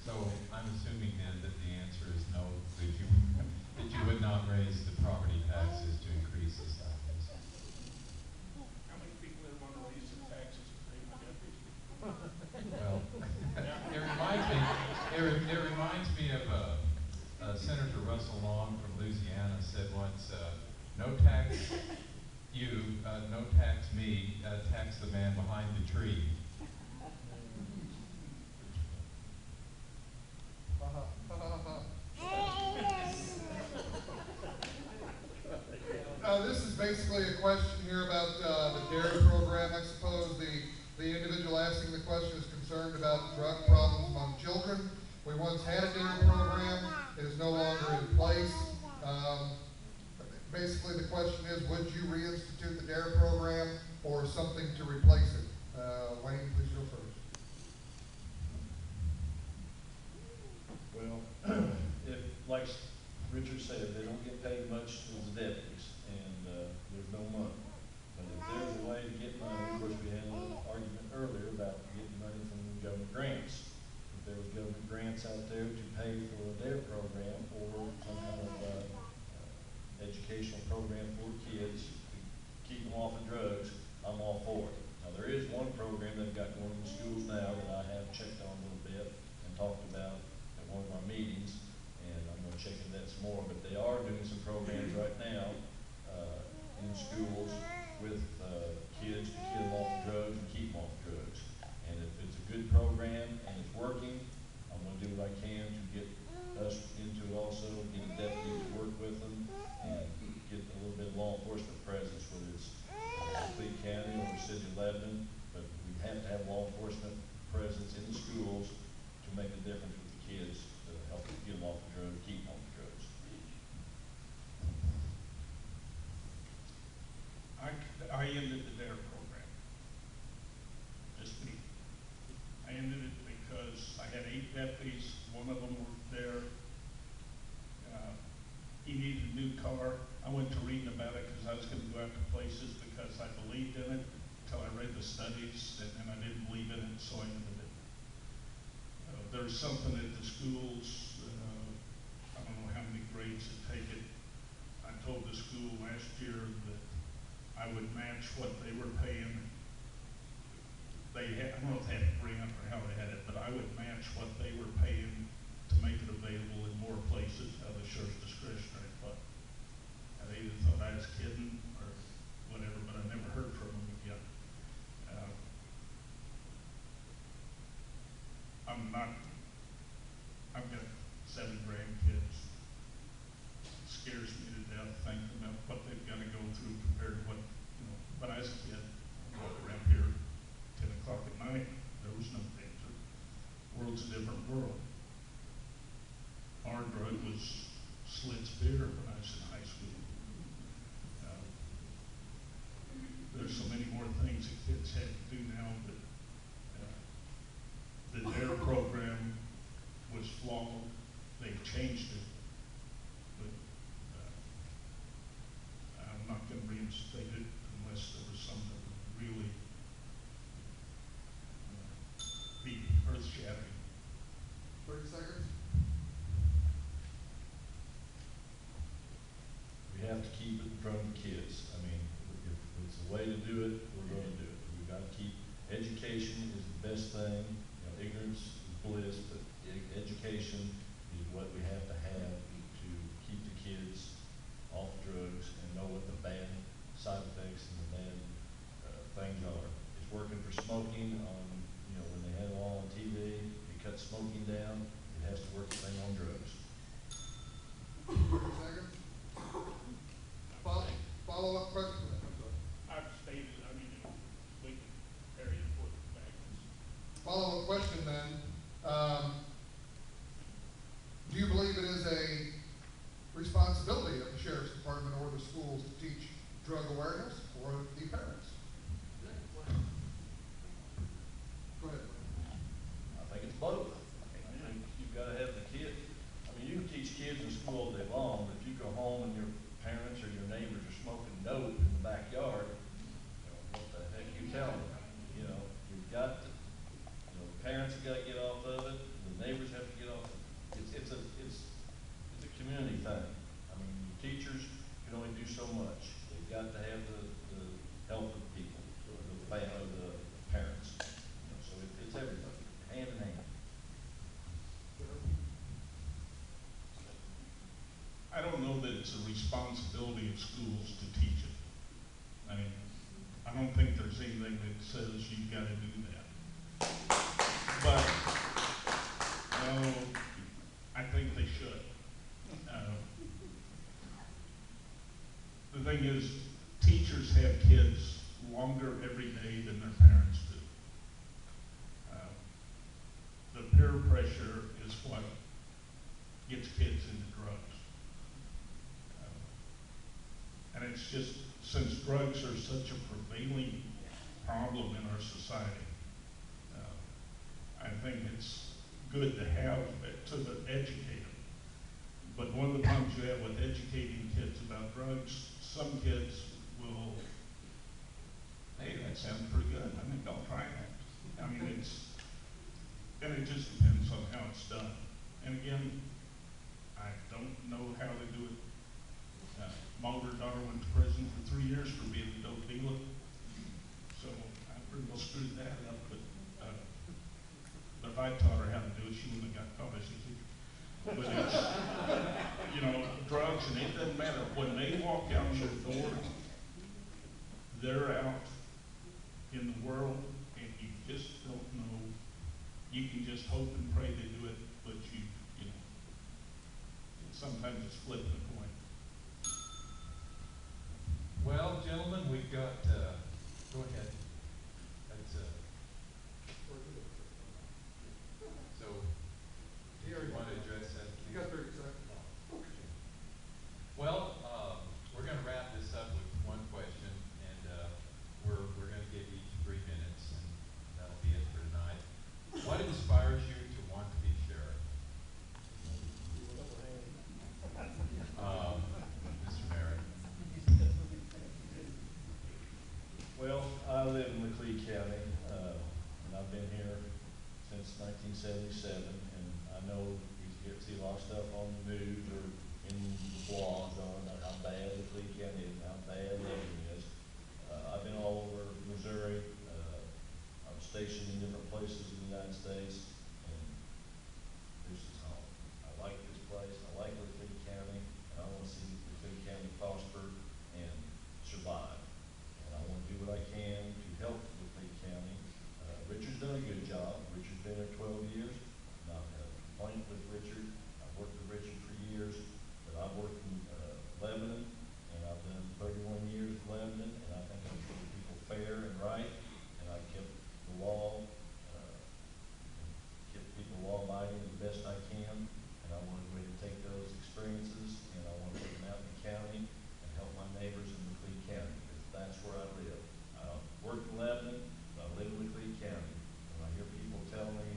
So I'm assuming then that the answer is no, that you, that you would not raise the property taxes to increase the salaries. How many people there want to raise their taxes to pay my deputies? Well, it reminds me of Senator Russell Long from Louisiana said once, no tax you, no tax me, tax the man behind the tree. This is basically a question here about the dairy program. I suppose the individual asking the question is concerned about drug problems among children. We once had a dairy program. It is no longer in place. Basically, the question is, would you reinstitute the dairy program or something to replace it? Wayne, please go first. Well, if, like Richard said, they don't get paid much as the deputies, and there's no money. But if there's a way to get money, of course, we had an argument earlier about getting money from government grants. If there was government grants out there to pay for their program or some kind of educational program for kids to keep them off of drugs, I'm all for it. Now, there is one program they've got going in the schools now that I have checked on a little bit and talked about at one of our meetings, and I'm going to check into that some more. But they are doing some programs right now in schools with kids to get them off of drugs and keep them off of drugs. And if it's a good program and it's working, I'm going to do what I can to get us into it also, get a deputy to work with them, and get a little bit of law enforcement presence, whether it's Laclede County or the city of Lebanon. But we have to have law enforcement presence in the schools to make a difference with the kids, to help them get them off the drugs, keep them off the drugs. I ended the DARE program. Just me. I ended it because I had 8 deputies, one of them worked there. He needed a new car. I went to reading about it because I was going to go out to places because I believed in it until I read the studies, and I didn't believe in it, so I ended it. There's something at the schools, I don't know how many grades to take it. I told the school last year that I would match what they were paying. They had, I don't know if they had a grant or how they had it, but I would match what they were paying to make it available in more places out of the sheriff's discretionary fund. And they either thought I was kidding or whatever, but I never heard from them again. I've got 7 grandkids. It scares me to death thinking about what they've got to go through compared to what, when I was a kid, I walked around here 10 o'clock at night, there was no danger. The world's a different world. Our drug was Slits beer when I was in high school. There's so many more things that kids have to do now, but the DARE program was flawed. They've changed it, but I'm not going to reinstate it unless there was something that would really be earth-shattering. 30 seconds. We have to keep it in front of the kids. I mean, if it's a way to do it, we're going to do it. We've got to keep, education is the best thing. Ignorance is bliss, but education is what we have to to keep the kids off drugs and know what the bad side effects and the bad things are. It's working for smoking on, when they had it all on TV, they cut smoking down. It has to work the same on drugs. 30 seconds. Follow-up question. I've stated, we can very important factors. Follow-up question then. Do you believe it is a responsibility of the Sheriff's Department or the schools to teach drug awareness, or the parents? Go ahead. I think it's both. I think you've got to have the kid. You can teach kids in school all day long, but if you go home and your parents or your neighbors are smoking dope in the backyard, what the heck you tell them? You've got to, the parents have got to get off of it, the neighbors have to get community thing. I mean, teachers can only do so much. They've got to have the help of people, the parents. You know, so it's everybody, hand in hand. I don't know that it's a responsibility of schools to teach it. I mean, I don't think there's anything that says you've got to do that. But, no, I think they should. The thing is, teachers have kids longer every day than their parents do. The peer pressure is what gets kids into drugs. And it's just, since drugs are such a prevailing problem in our society, I think it's good to have it to educate them. But one of the problems you have with educating kids about drugs, some kids will, hey, that sounds pretty good, I think I'll try that. I mean, and it just depends on how it's done. And again, I don't know how they do it. My older daughter went to prison for 3 years for being a dope dealer. So I pretty well screwed that up, but if I taught her how to do it, she wouldn't have got caught as a teacher. But it's, you know, drugs, and it doesn't matter. When they walk out your door, they're out in the world, and you just don't know. You can just hope and pray they do it, but you know, sometimes it's flipping a coin. Well, gentlemen, we've got, go ahead. That's, so, do you want to address that? You got 30 seconds. Well, we're going to wrap this up with one question, and we're going to give each 3 minutes, and that'll be it for tonight. What inspires you to want to be sheriff? Mr. Merritt. Well, I live in Laclede County, and I've been here since 1977, and I know you see a lot of stuff on the news or in the blogs on how bad Laclede County is, and how bad Logan is. I've been all over Missouri. I'm stationed in different places in the United States, and this is home. I like this place. I like Laclede County, and I want to see Laclede County prosper and survive. And I want to do what I can to help Laclede County. Richard's done a good job. Richard's been there 12 years. Not a complaint with Richard. I've worked with Richard for years, but I've worked in Lebanon, and I've done 31 years in Lebanon, and I think I've treated people fair and right, and I've kept the law, kept people law-abiding the best I can, and I want to go ahead and take those experiences, and I want to take them out in the county and help my neighbors in Laclede County, because that's where I live. I work in Lebanon, but I live in Laclede County. When I hear people tell me,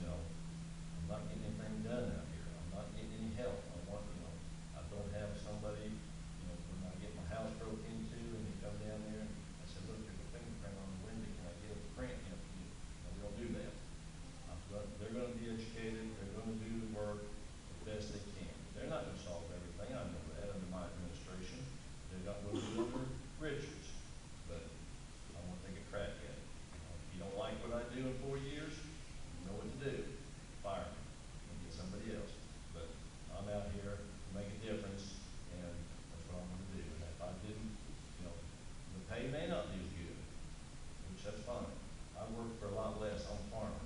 you know, I'm not getting anything done out here, I'm not getting any help, I don't have somebody, when I get my house broke into and they come down there and I said, look, there's a fingerprint on the window, can I get a print? We don't do that. They're going to be educated, they're going to do the work the best they can. They're not going to solve everything, I know that under my administration. They're not going to do it under Richards, but I want to take a crack at it. If you don't like what I do in 4 years, you know what to do. Fire me and get somebody else. But I'm out here to make a difference, and that's what I'm going to do. And if I didn't, the pay may not be as good, which that's fine. I work for a lot less. I'm a farmer.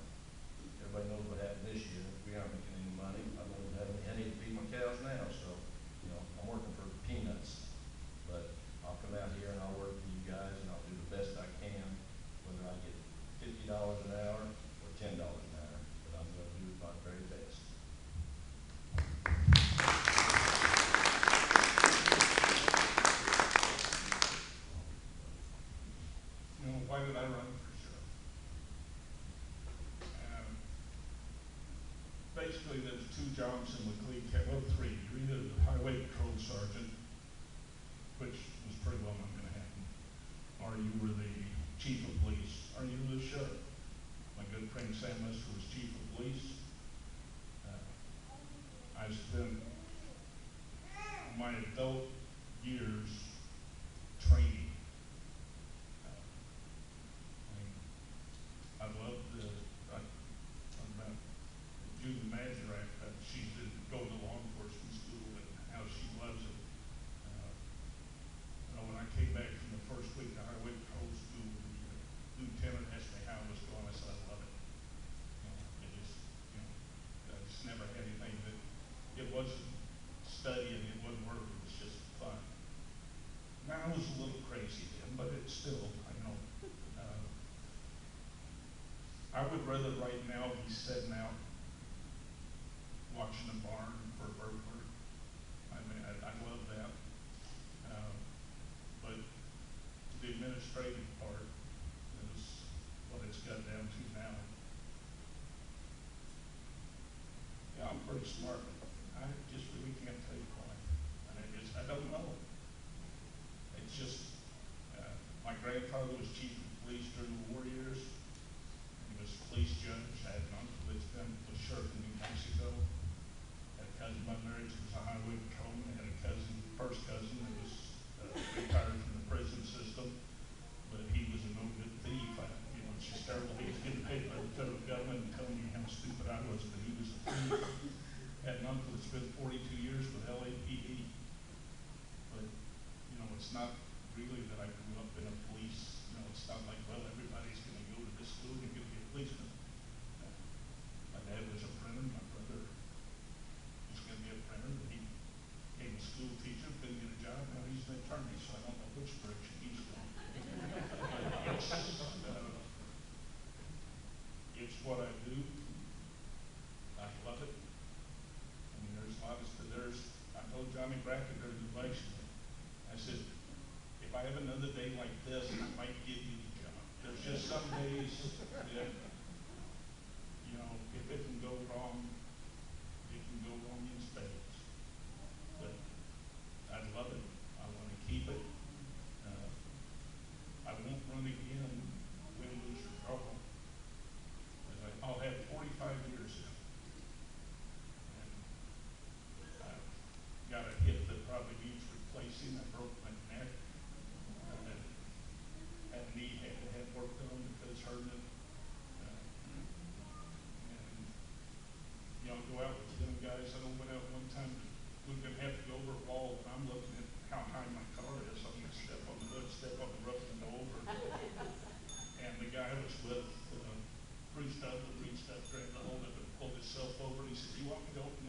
Everybody knows what happened this year. We aren't making any money. I don't even have any honey to feed my cows now, so I'm working for peanuts. But I'll come out here and I'll work for you guys, and I'll do the best I can, whether I get $50 an hour or $10 an hour. But I'm going to do my very best. Why did I run for sheriff? Basically, there's 2 jobs in Laclede County, well, 3. You're either the highway patrol sergeant, which was pretty well not going to happen, or you were the chief of police, or you were the sheriff. My good friend Sam Lister was chief of police. I spent brother right now, he's sitting out watching a barn for a burglar. I mean, I love that. But the administrative part is what it's got down to now. Yeah, I'm pretty smart. I just really can't tell you why. I don't know. It's just, my grandfather was chief of police during the war years. He was a police judge. I had an uncle that's been the sheriff in New Mexico. Had a cousin by marriage who was a highway patrolman. I had a cousin, first cousin that was retired from the prison system, but he was a no good thief. It's just terrible. He was getting paid by the federal government and telling me how stupid I was, but he was a thief. Had an uncle that spent 42 years with LAPD. But, it's not really that I grew up in a police, it's not like, well, everybody's going to go to this school and you're going to be a policeman. My dad was a printer, my brother was going to be a printer, but he became a school teacher, couldn't get a job, now he's an attorney, so I don't know which direction he's going. It's what I do. I love it. I mean, I told Johnny Brackett during the election, I said, if I have another day like this, I might give you the job. There's just some days that, if it can go wrong, it can go wrong in spades. But I love it. I want to keep it. I won't run again, win, lose, or draw. I'll have 45 years in. And I've got a hip that probably needs replacing. I broke my neck. Had a knee had to have work done because it's hurting it. And go out with the young guys. I went out one time. We're going to have to go over a wall, and I'm looking at how high my car is. I'm going to step on the hood, step on the roof, and go over. And the guy was with reached up, grabbed the hold of it, pulled himself over, and he said, "You want me to open